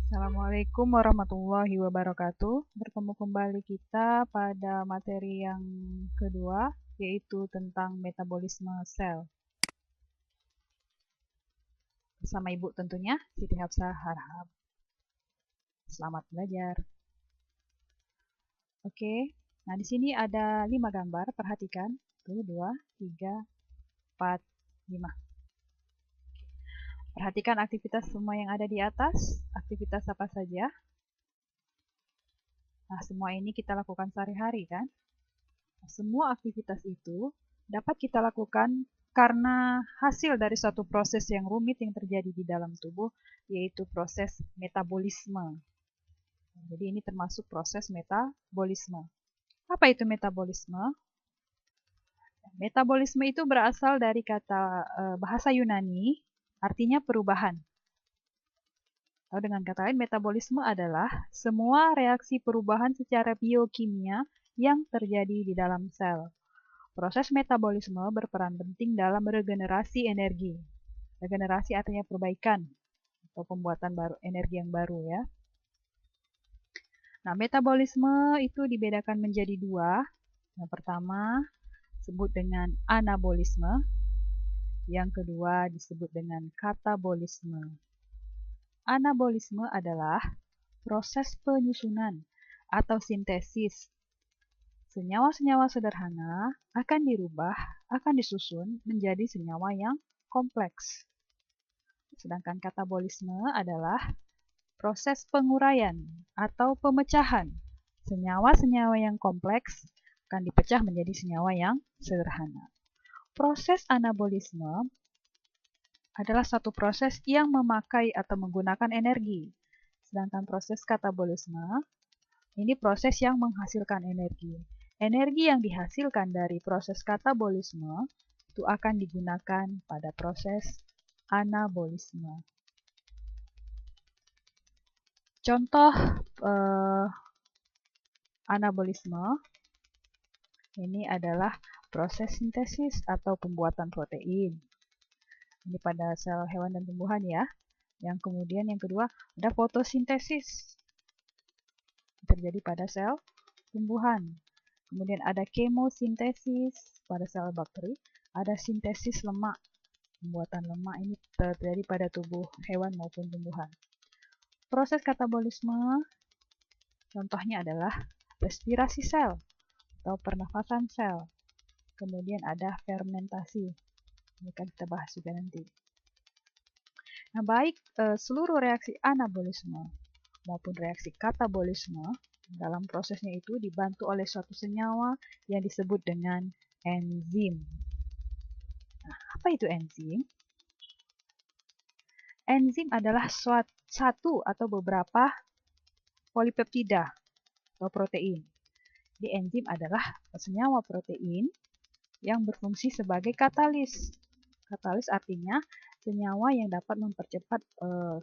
Assalamualaikum warahmatullahi wabarakatuh. Bertemu kembali kita pada materi yang kedua, yaitu tentang metabolisme sel. Bersama Ibu tentunya, Siti Hafsah Harhab. Selamat belajar. Oke, nah di sini ada 5 gambar, perhatikan. 1, 2, 3, 4, 5. Perhatikan aktivitas semua yang ada di atas. Aktivitas apa saja? Nah, semua ini kita lakukan sehari-hari kan? Semua aktivitas itu dapat kita lakukan karena hasil dari suatu proses yang rumit yang terjadi di dalam tubuh, yaitu proses metabolisme. Jadi ini termasuk proses metabolisme. Apa itu metabolisme? Metabolisme itu berasal dari kata bahasa Yunani, artinya perubahan. Atau dengan kata lain, metabolisme adalah semua reaksi perubahan secara biokimia yang terjadi di dalam sel. Proses metabolisme berperan penting dalam regenerasi energi. Regenerasi artinya perbaikan atau pembuatan energi yang baru ya. Nah, metabolisme itu dibedakan menjadi dua. Yang pertama disebut dengan anabolisme, yang kedua disebut dengan katabolisme. Anabolisme adalah proses penyusunan atau sintesis. Senyawa-senyawa sederhana akan dirubah, akan disusun menjadi senyawa yang kompleks. Sedangkan katabolisme adalah proses penguraian atau pemecahan. Senyawa-senyawa yang kompleks akan dipecah menjadi senyawa yang sederhana. Proses anabolisme adalah satu proses yang memakai atau menggunakan energi. Sedangkan proses katabolisme ini proses yang menghasilkan energi. Energi yang dihasilkan dari proses katabolisme itu akan digunakan pada proses anabolisme. Contoh anabolisme ini adalah proses sintesis atau pembuatan protein. Ini pada sel hewan dan tumbuhan ya. Yang kemudian yang kedua ada fotosintesis. Terjadi pada sel tumbuhan. Kemudian ada kemosintesis pada sel bakteri. Ada sintesis lemak. Pembuatan lemak ini terjadi pada tubuh hewan maupun tumbuhan. Proses katabolisme contohnya adalah respirasi sel atau pernafasan sel. Kemudian ada fermentasi. Ini akan kita bahas juga nanti. Nah, baik seluruh reaksi anabolisme maupun reaksi katabolisme dalam prosesnya itu dibantu oleh suatu senyawa yang disebut dengan enzim. Nah, apa itu enzim? Enzim adalah satu atau beberapa polipeptida atau protein. Di enzim adalah senyawa protein yang berfungsi sebagai katalis. Katalis artinya senyawa yang dapat mempercepat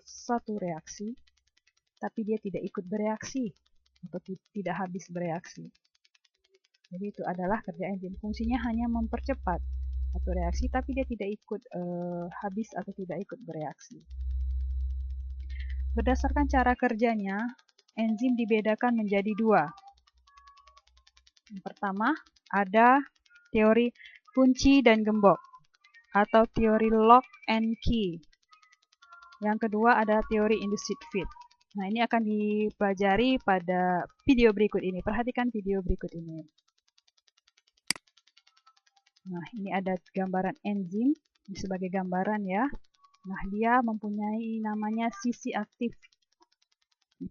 suatu reaksi, tapi dia tidak ikut bereaksi atau tidak habis bereaksi. Jadi itu adalah kerja enzim. Fungsinya hanya mempercepat atau reaksi, tapi dia tidak ikut habis atau tidak ikut bereaksi. Berdasarkan cara kerjanya, enzim dibedakan menjadi dua. Yang pertama, ada teori kunci dan gembok atau teori lock and key. Yang kedua ada teori induced fit. Nah, ini akan dipelajari pada video berikut ini. Perhatikan video berikut ini. Nah, ini ada gambaran enzim sebagai gambaran ya. Nah, dia mempunyai namanya sisi aktif.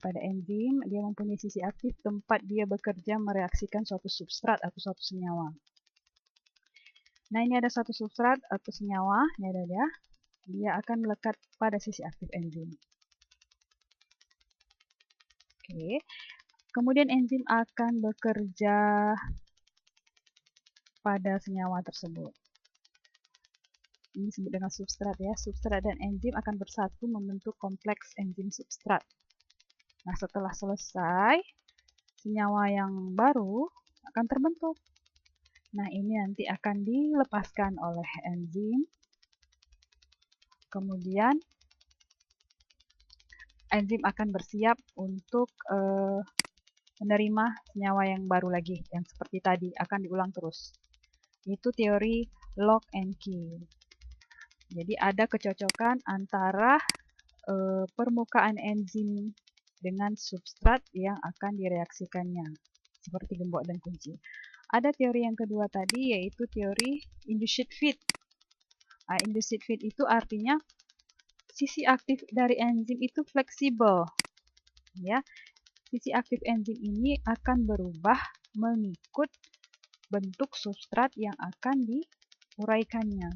Pada enzim, dia mempunyai sisi aktif tempat dia bekerja mereaksikan suatu substrat atau suatu senyawa. Nah, ini ada satu substrat atau senyawa, ini ada dia. Dia akan melekat pada sisi aktif enzim. Oke. Kemudian enzim akan bekerja pada senyawa tersebut. Ini disebut dengan substrat ya. Substrat dan enzim akan bersatu membentuk kompleks enzim substrat. Nah, setelah selesai, senyawa yang baru akan terbentuk. Nah, ini nanti akan dilepaskan oleh enzim. Kemudian, enzim akan bersiap untuk menerima senyawa yang baru lagi, yang seperti tadi akan diulang terus. Itu teori lock and key. Jadi ada kecocokan antara permukaan enzim dengan substrat yang akan direaksikannya, seperti gembok dan kunci. Ada teori yang kedua tadi, yaitu teori induced fit. Induced fit itu artinya sisi aktif dari enzim itu fleksibel, ya. Sisi aktif enzim ini akan berubah mengikut bentuk substrat yang akan diuraikannya.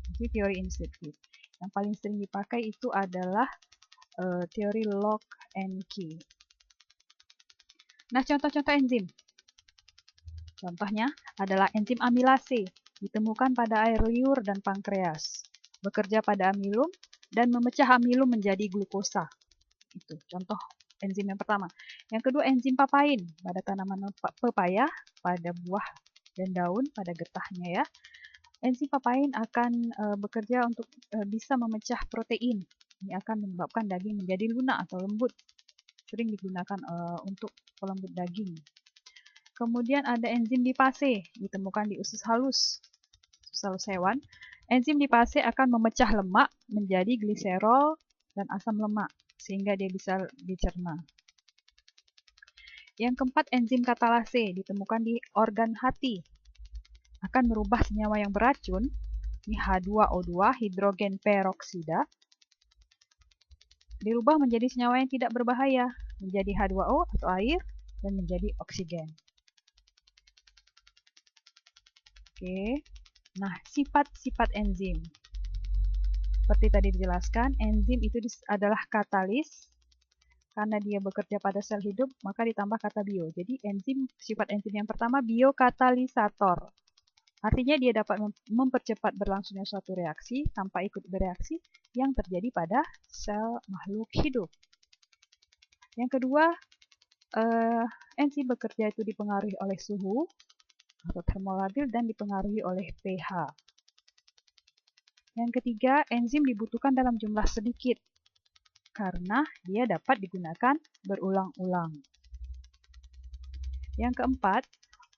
Jadi teori induced fit. Yang paling sering dipakai itu adalah teori lock and key. Nah, contoh-contoh enzim. Contohnya adalah enzim amilase, ditemukan pada air liur dan pankreas. Bekerja pada amilum dan memecah amilum menjadi glukosa. Itu contoh enzim yang pertama. Yang kedua, enzim papain pada tanaman pepaya, pada buah dan daun, pada getahnya ya. Enzim papain akan bekerja untuk bisa memecah protein. Ini akan menyebabkan daging menjadi lunak atau lembut. Sering digunakan untuk pelembut daging. Kemudian ada enzim lipase, ditemukan di usus halus hewan. Enzim lipase akan memecah lemak menjadi gliserol dan asam lemak, sehingga dia bisa dicerna. Yang keempat, enzim katalase, ditemukan di organ hati. Akan merubah senyawa yang beracun, ini H2O2, hidrogen peroksida, dirubah menjadi senyawa yang tidak berbahaya, menjadi H2O atau air, dan menjadi oksigen. Oke, nah sifat-sifat enzim. Seperti tadi dijelaskan, enzim itu adalah katalis. Karena dia bekerja pada sel hidup, maka ditambah kata bio. Jadi sifat enzim yang pertama biokatalisator. Artinya dia dapat mempercepat berlangsungnya suatu reaksi tanpa ikut bereaksi yang terjadi pada sel makhluk hidup. Yang kedua, enzim bekerja itu dipengaruhi oleh suhu atau termolabil dan dipengaruhi oleh pH. Yang ketiga, enzim dibutuhkan dalam jumlah sedikit karena dia dapat digunakan berulang-ulang. Yang keempat,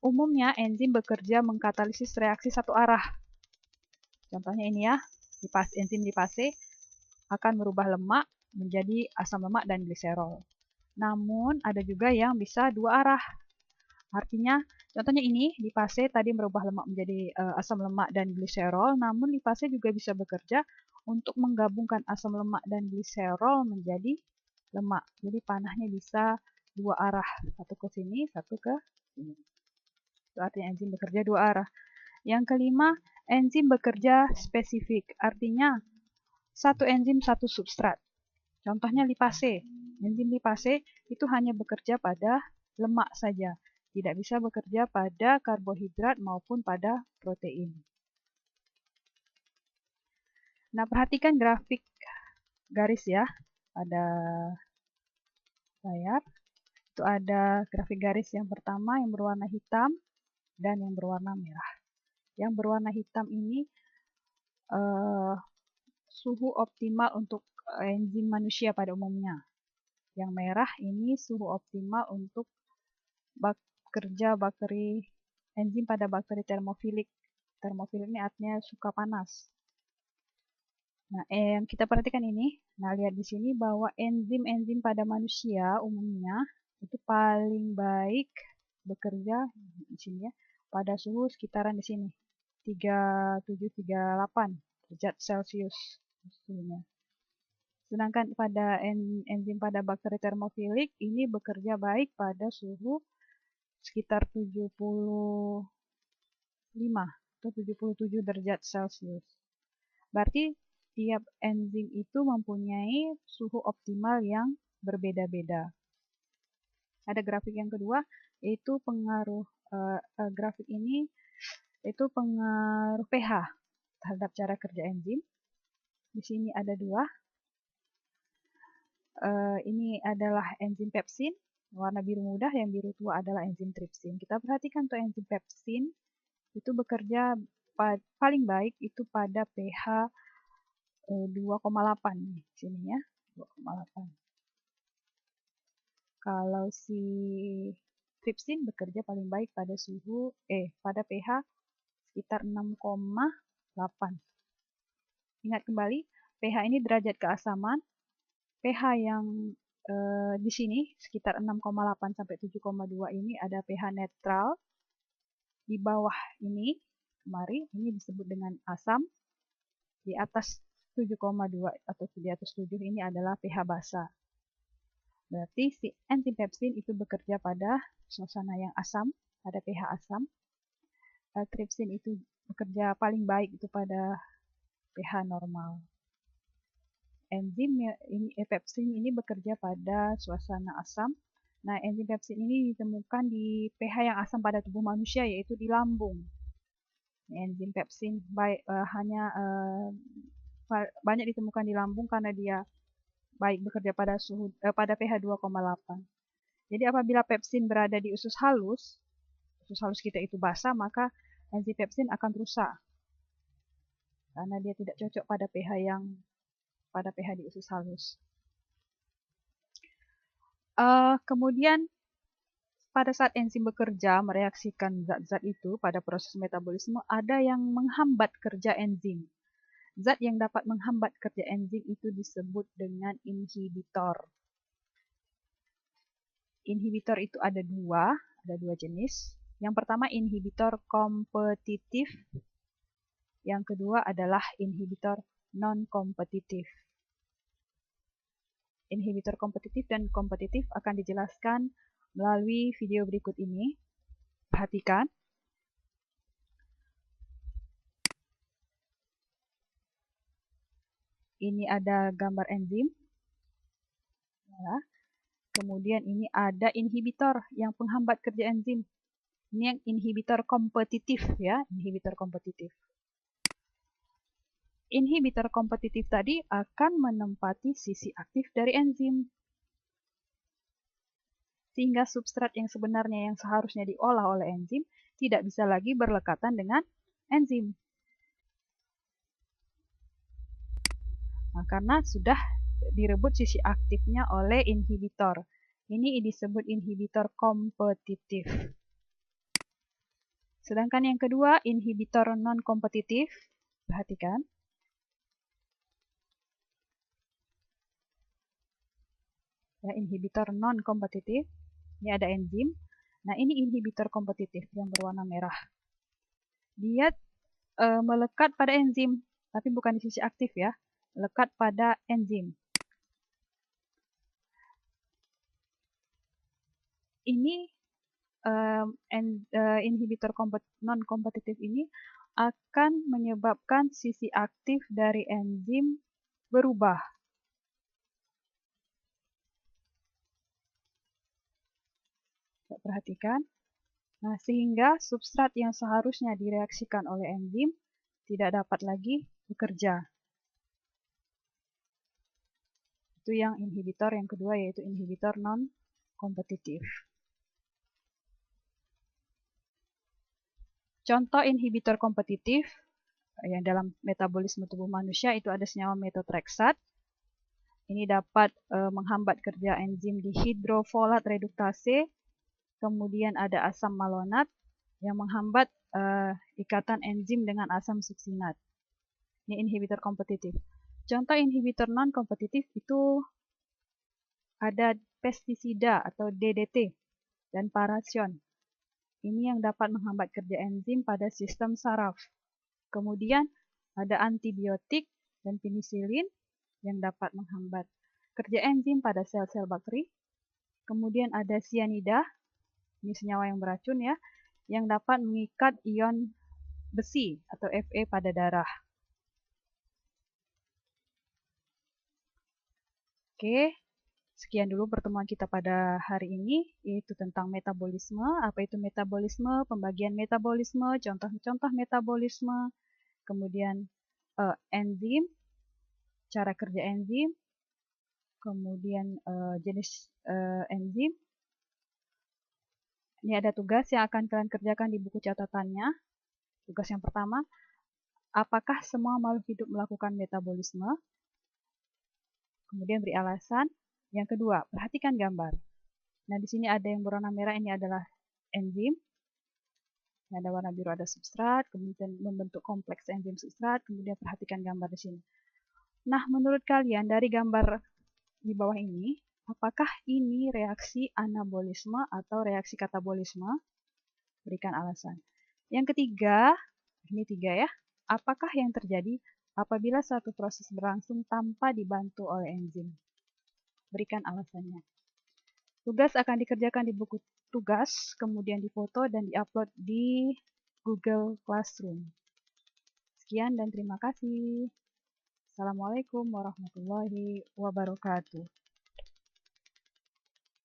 umumnya enzim bekerja mengkatalisis reaksi satu arah. Contohnya ini ya, enzim lipase akan merubah lemak menjadi asam lemak dan gliserol. Namun ada juga yang bisa dua arah. Artinya, contohnya ini, lipase tadi merubah lemak menjadi asam lemak dan gliserol, namun lipase juga bisa bekerja untuk menggabungkan asam lemak dan gliserol menjadi lemak. Jadi panahnya bisa dua arah, satu ke sini, satu ke sini. Itu artinya enzim bekerja dua arah. Yang kelima, enzim bekerja spesifik, artinya satu enzim satu substrat. Contohnya lipase. Enzim lipase itu hanya bekerja pada lemak saja. Tidak bisa bekerja pada karbohidrat maupun pada protein. Nah, perhatikan grafik garis ya pada layar. Itu ada grafik garis yang pertama yang berwarna hitam dan yang berwarna merah. Yang berwarna hitam ini suhu optimal untuk enzim manusia pada umumnya. Yang merah ini suhu optimal untuk kerja bakteri enzim pada bakteri termofilik. Termofilik ini artinya suka panas. Nah, kita perhatikan ini. Nah, lihat di sini bahwa enzim-enzim pada manusia umumnya itu paling baik bekerja di sini ya pada suhu sekitaran di sini 3738 derajat Celcius suhunya. Sedangkan pada enzim pada bakteri termofilik ini bekerja baik pada suhu sekitar 75 atau 77 derajat Celcius. Berarti tiap enzim itu mempunyai suhu optimal yang berbeda-beda. Ada grafik yang kedua, yaitu pengaruh grafik ini itu pengaruh pH terhadap cara kerja enzim. Di sini ada dua. Ini adalah enzim pepsin, warna biru muda, yang biru tua adalah enzim tripsin. Kita perhatikan tuh enzim pepsin itu bekerja paling baik itu pada pH 2,8 di sini ya. 2,8. Kalau si tripsin bekerja paling baik pada pada pH sekitar 6,8. Ingat kembali, pH ini derajat keasaman. pH yang di sini sekitar 6,8 sampai 7,2 ini ada pH netral. Di bawah ini ini disebut dengan asam. Di atas 7,2 atau di atas 7 ini adalah pH basa. Berarti si enzim pepsin itu bekerja pada suasana yang asam, pada pH asam. Tripsin itu bekerja paling baik itu pada pH normal. Enzim pepsin ini bekerja pada suasana asam. Nah, enzim pepsin ini ditemukan di pH yang asam pada tubuh manusia, yaitu di lambung. Enzim pepsin banyak ditemukan di lambung karena dia baik bekerja pada pH 2,8. Jadi apabila pepsin berada di usus halus kita itu basah, maka enzim pepsin akan rusak karena dia tidak cocok pada pH di usus halus. Kemudian pada saat enzim bekerja mereaksikan zat-zat itu pada proses metabolisme, ada yang menghambat kerja enzim. Zat yang dapat menghambat kerja enzim itu disebut dengan inhibitor. Inhibitor itu ada dua jenis. Yang pertama inhibitor kompetitif, yang kedua adalah inhibitor non-kompetitif. Inhibitor kompetitif dan kompetitif akan dijelaskan melalui video berikut ini. Perhatikan. Ini ada gambar enzim. Ya. Kemudian ini ada inhibitor yang penghambat kerja enzim. Ini yang inhibitor kompetitif ya, inhibitor kompetitif. Inhibitor kompetitif tadi akan menempati sisi aktif dari enzim. Sehingga substrat yang sebenarnya yang seharusnya diolah oleh enzim tidak bisa lagi berlekatan dengan enzim. Nah, karena sudah direbut sisi aktifnya oleh inhibitor. Ini disebut inhibitor kompetitif. Sedangkan yang kedua, inhibitor non-kompetitif. Perhatikan. Ya, inhibitor non-kompetitif. Ini ada enzim. Nah, ini inhibitor kompetitif yang berwarna merah. Dia melekat pada enzim, tapi bukan di sisi aktif ya. Melekat pada enzim. Ini inhibitor non-kompetitif ini akan menyebabkan sisi aktif dari enzim berubah. Perhatikan. Nah, sehingga substrat yang seharusnya direaksikan oleh enzim tidak dapat lagi bekerja. Itu yang inhibitor yang kedua, yaitu inhibitor non-kompetitif. Contoh inhibitor kompetitif yang dalam metabolisme tubuh manusia itu ada senyawa metotreksat. Ini dapat menghambat kerja enzim dihidrofolat reduktase. Kemudian ada asam malonat yang menghambat ikatan enzim dengan asam suksinat. Ini inhibitor kompetitif. Contoh inhibitor non-kompetitif itu ada pestisida atau DDT dan parasion. Ini yang dapat menghambat kerja enzim pada sistem saraf. Kemudian ada antibiotik dan penisilin yang dapat menghambat kerja enzim pada sel-sel bakteri. Kemudian ada sianida, ini senyawa yang beracun ya, yang dapat mengikat ion besi atau Fe pada darah. Oke, sekian dulu pertemuan kita pada hari ini, yaitu tentang metabolisme. Apa itu metabolisme, pembagian metabolisme, contoh-contoh metabolisme, kemudian enzim, cara kerja enzim, kemudian jenis enzim. Ini ada tugas yang akan kalian kerjakan di buku catatannya. Tugas yang pertama, apakah semua makhluk hidup melakukan metabolisme? Kemudian beri alasan. Yang kedua, perhatikan gambar. Nah, di sini ada yang berwarna merah, ini adalah enzim. Ada warna biru, ada substrat, kemudian membentuk kompleks enzim substrat, kemudian perhatikan gambar di sini. Nah, menurut kalian dari gambar di bawah ini, apakah ini reaksi anabolisme atau reaksi katabolisme? Berikan alasan. Yang ketiga, ini 3 ya, apakah yang terjadi apabila suatu proses berlangsung tanpa dibantu oleh enzim? Berikan alasannya. Tugas akan dikerjakan di buku tugas, kemudian difoto dan diupload di Google Classroom. Sekian dan terima kasih. Assalamualaikum warahmatullahi wabarakatuh.